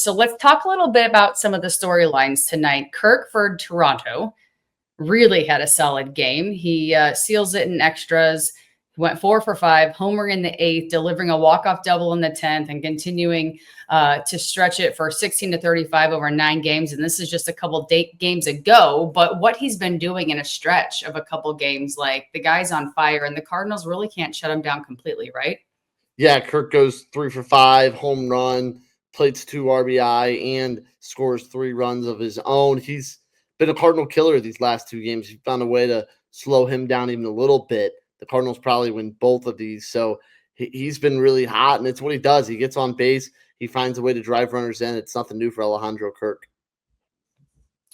So let's talk a little bit about some of the storylines tonight. Kirk for Toronto really had a solid game. He seals it in extras. He went 4 for 5, homer in the 8th, delivering a walk-off double in the 10th, and continuing to stretch it for 16-35 over 9 games. And this is just a couple games ago. But what he's been doing in a stretch of a couple games, like the guy's on fire, and the Cardinals really can't shut him down completely, right? Yeah, Kirk goes 3 for 5, home run, plates 2 RBI, and scores 3 runs of his own. He's been a Cardinal killer these last 2 games. He found a way to slow him down even a little bit. The Cardinals probably win both of these. So he's been really hot, and it's what he does. He gets on base. He finds a way to drive runners in. It's nothing new for Alejandro Kirk.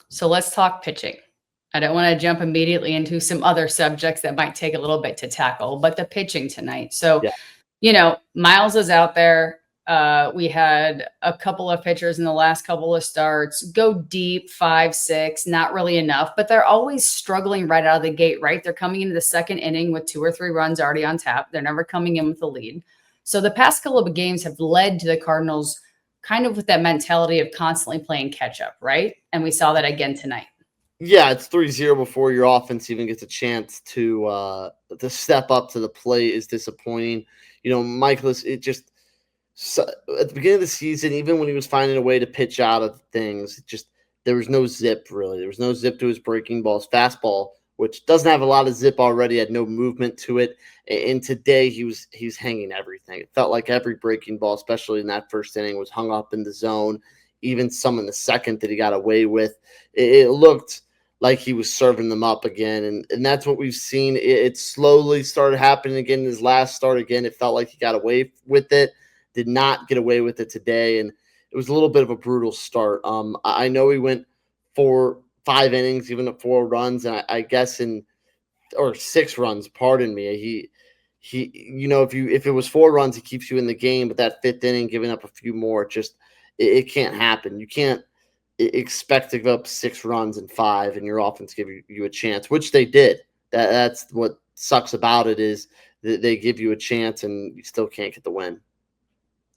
So let's talk pitching. I don't want to jump immediately into some other subjects that might take a little bit to tackle, but the pitching tonight. So, Miles is out there. We had a couple of pitchers in the last couple of starts go deep, 5, 6, not really enough, but they're always struggling right out of the gate, right? They're coming into the second inning with 2 or 3 runs already on tap. They're never coming in with a lead. So the past couple of games have led to the Cardinals kind of with that mentality of constantly playing catch up, right? And we saw that again tonight. Yeah, it's 3-0 before your offense even gets a chance to step up to the plate is disappointing. Michaelis, so at the beginning of the season, even when he was finding a way to pitch out of things, there was no zip, really. There was no zip to his breaking ball. His fastball, which doesn't have a lot of zip already, had no movement to it. And today he was hanging everything. It felt like every breaking ball, especially in that first inning, was hung up in the zone. Even some in the second that he got away with. It looked like he was serving them up again. And that's what we've seen. It slowly started happening again in his last start again. It felt like he got away with it. Did not get away with it today, and it was a little bit of a brutal start. I know he went 5 innings, even at 4 runs, and I guess 6 runs. Pardon me. He if it was 4 runs, he keeps you in the game, but that 5th inning, giving up a few more, it can't happen. You can't expect to give up 6 runs in 5, and your offense give you a chance, which they did. That's what sucks about it is that they give you a chance, and you still can't get the win.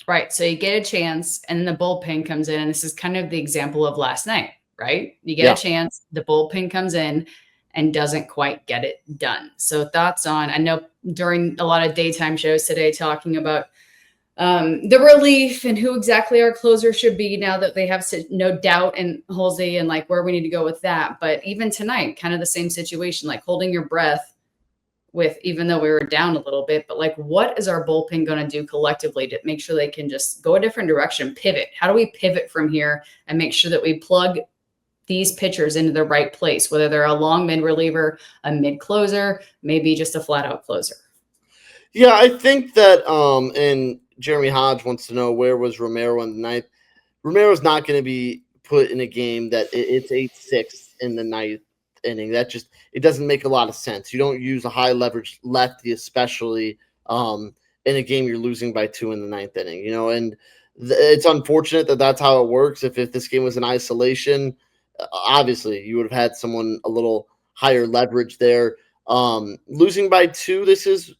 Right. So you get a chance and the bullpen comes in. And this is kind of the example of last night, right? You get a chance, the bullpen comes in and doesn't quite get it done. So thoughts on, I know during a lot of daytime shows today talking about the relief and who exactly our closer should be now that they have no doubt in Halsey and like where we need to go with that. But even tonight, kind of the same situation, like holding your breath with, even though we were down a little bit, but like, what is our bullpen going to do collectively to make sure they can just go a different direction, pivot? How do we pivot from here and make sure that we plug these pitchers into the right place, whether they're a long mid reliever, a mid closer, maybe just a flat out closer? Yeah, I think that, and Jeremy Hodge wants to know, where was Romero in the 9th? Romero's not going to be put in a game that it's 8-6 in the 9th inning. It doesn't make a lot of sense. You don't use a high leverage lefty, especially in a game you're losing by 2 in the 9th inning, and it's unfortunate that that's how it works. If this game was in isolation, obviously you would have had someone a little higher leverage there. Losing by 2,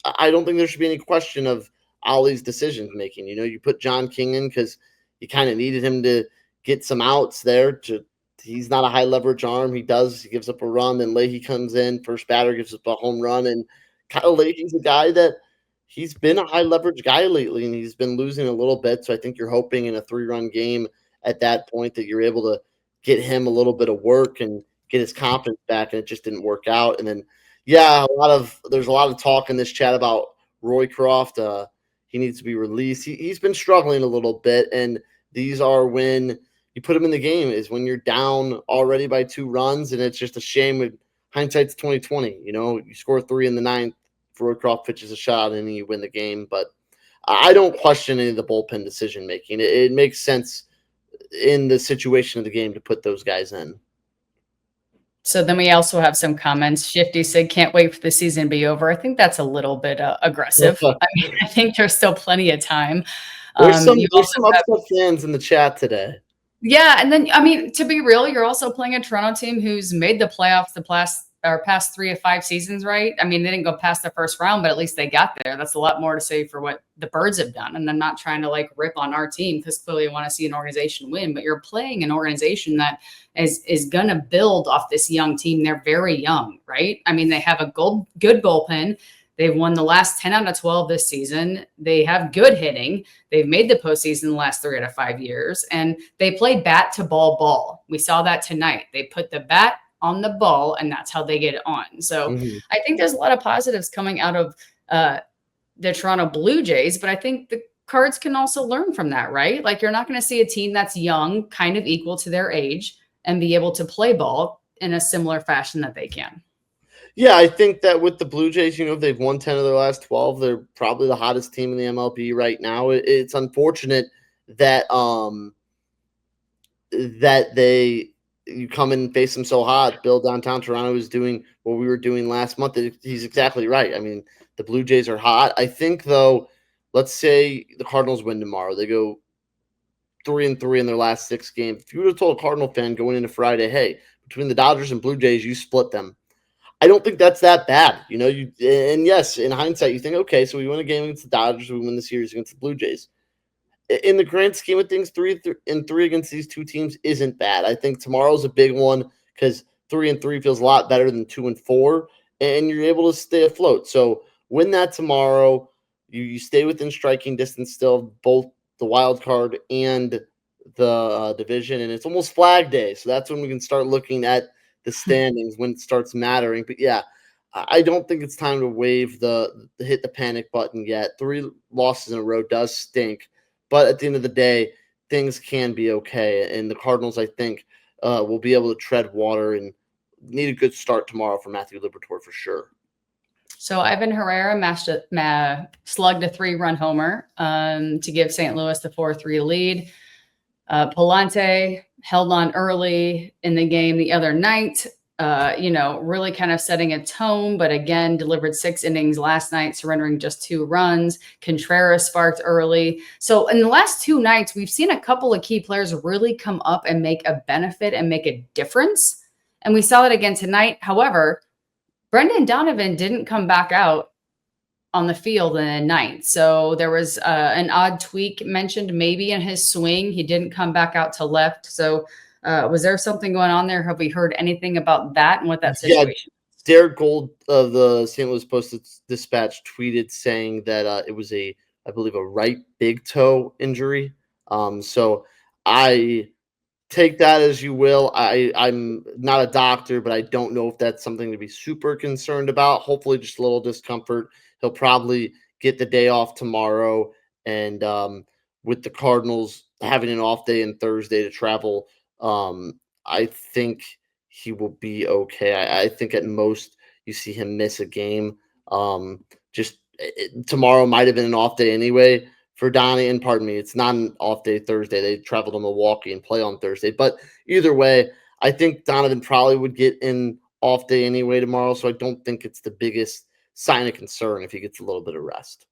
I don't think there should be any question of Ollie's decision making. You put John King in because you kind of needed him to get some outs there. He's not a high leverage arm. He gives up a run, then Leahy comes in, first batter gives up a home run, and Kyle Leahy's a guy that he's been a high leverage guy lately, and he's been losing a little bit. So I think you're hoping in a 3-run game at that point that you're able to get him a little bit of work and get his confidence back, and it just didn't work out. And then, there's a lot of talk in this chat about Roycroft. He needs to be released. He's been struggling a little bit, and these are when you put him in the game, is when you're down already by 2 runs, and it's just a shame. With hindsight's 2020. You score 3 in the 9th, Roycroft pitches a shot, and you win the game. But I don't question any of the bullpen decision making. It makes sense in the situation of the game to put those guys in. So then we also have some comments. Shifty said, can't wait for the season to be over. I think that's a little bit aggressive. I think there's still plenty of time. There's some upset fans in the chat today. Yeah. And then, to be real, you're also playing a Toronto team who's made the playoffs the past 3 of 5 seasons, right? I mean, they didn't go past the first round, but at least they got there. That's a lot more to say for what the Birds have done. And I'm not trying to like rip on our team because clearly I want to see an organization win, but you're playing an organization that is going to build off this young team. They're very young, right? I mean, they have a good bullpen. They've won the last 10 out of 12 this season. They have good hitting. They've made the postseason the last 3 out of 5 years, and they play bat to ball. We saw that tonight. They put the bat on the ball, and that's how they get it on. So I think there's a lot of positives coming out of the Toronto Blue Jays, but I think the Cards can also learn from that, right? Like you're not going to see a team that's young, kind of equal to their age, and be able to play ball in a similar fashion that they can. Yeah, I think that with the Blue Jays, they've won 10 of their last 12. They're probably the hottest team in the MLB right now. It's unfortunate that you come in and face them so hot. Bill downtown Toronto is doing what we were doing last month. He's exactly right. I mean, the Blue Jays are hot. I think, though, let's say the Cardinals win tomorrow. They go 3-3 in their last 6 games. If you would have told a Cardinal fan going into Friday, hey, between the Dodgers and Blue Jays, you split them, I don't think that's that bad. And yes, in hindsight, you think, okay, so we win a game against the Dodgers, we win the series against the Blue Jays. In the grand scheme of things, 3-3 against these two teams isn't bad. I think tomorrow's a big one because 3-3 feels a lot better than 2-4, and you're able to stay afloat. So win that tomorrow. You stay within striking distance still, both the wild card and the division, and it's almost Flag Day, so that's when we can start looking at the standings when it starts mattering. But yeah, I don't think it's time to wave the hit the panic button yet. 3 losses in a row does stink, but at the end of the day, things can be okay. And the Cardinals, I think, will be able to tread water and need a good start tomorrow for Matthew Liberatore for sure. So Ivan Herrera slugged a 3-run homer to give St. Louis the 4-3 lead. Palante held on early in the game the other night, really kind of setting a tone, but again, delivered 6 innings last night, surrendering just 2 runs. Contreras sparked early. So in the last 2 nights, we've seen a couple of key players really come up and make a benefit and make a difference. And we saw it again tonight. However, Brendan Donovan didn't come back out on the field in the ninth. So there was an odd tweak mentioned maybe in his swing. He didn't come back out to left. So was there something going on there? Have we heard anything about that and what that situation is? Derek Gold of the St. Louis Post-Dispatch tweeted saying that it was I believe a right big toe injury. So I take that as you will. I'm not a doctor, but I don't know if that's something to be super concerned about. Hopefully just a little discomfort. He'll probably get the day off tomorrow. And with the Cardinals having an off day and Thursday to travel, I think he will be okay. I think at most you see him miss a game. Tomorrow might have been an off day anyway for Donnie, and pardon me, it's not an off day Thursday. They travel to Milwaukee and play on Thursday. But either way, I think Donovan probably would get an off day anyway tomorrow, so I don't think it's the biggest sign of concern if he gets a little bit of rest.